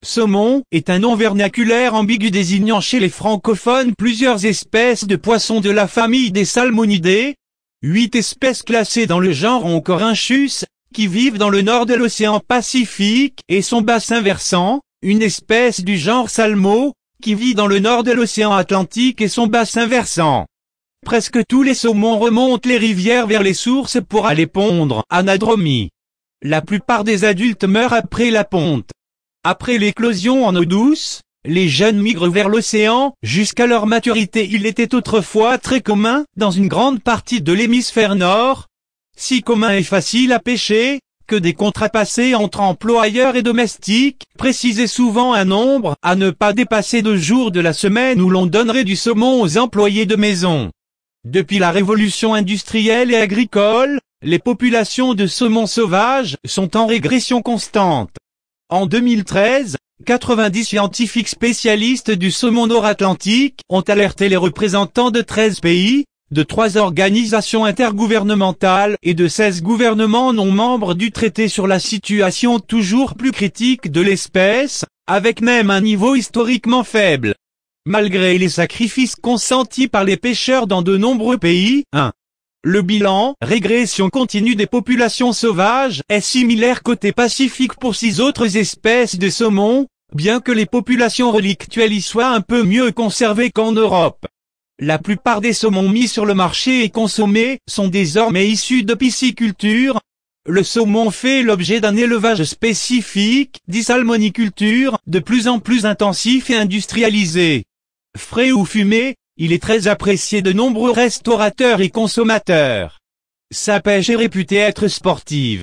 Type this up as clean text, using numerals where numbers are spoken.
Saumon est un nom vernaculaire ambigu désignant chez les francophones plusieurs espèces de poissons de la famille des Salmonidae. 8 espèces classées dans le genre Oncorhynchus, qui vivent dans le nord de l'océan Pacifique et son bassin versant, une espèce du genre Salmo, qui vit dans le nord de l'océan Atlantique et son bassin versant. Presque tous les saumons remontent les rivières vers les sources pour aller pondre, anadromie. La plupart des adultes meurent après la ponte. Après l'éclosion en eau douce, les jeunes migrent vers l'océan, jusqu'à leur maturité. Il était autrefois très commun, dans une grande partie de l'hémisphère nord, si commun et facile à pêcher, que des contrats passés entre employeurs et domestiques précisaient souvent un nombre à ne pas dépasser de jours de la semaine où l'on donnerait du saumon aux employés de maison. Depuis la révolution industrielle et agricole, les populations de saumon sauvage sont en régression constante. En 2013, 90 scientifiques spécialistes du saumon nord-atlantique ont alerté les représentants de 13 pays, de 3 organisations intergouvernementales et de 16 gouvernements non membres du traité sur la situation toujours plus critique de l'espèce, avec même un niveau historiquement faible. Malgré les sacrifices consentis par les pêcheurs dans de nombreux pays, le bilan, régression continue des populations sauvages, est similaire côté Pacifique pour 6 autres espèces de saumon, bien que les populations relictuelles y soient un peu mieux conservées qu'en Europe. La plupart des saumons mis sur le marché et consommés sont désormais issus de pisciculture. Le saumon fait l'objet d'un élevage spécifique, dit salmoniculture, de plus en plus intensif et industrialisé. Frais ou fumé, il est très apprécié de nombreux restaurateurs et consommateurs. Sa pêche est réputée être sportive.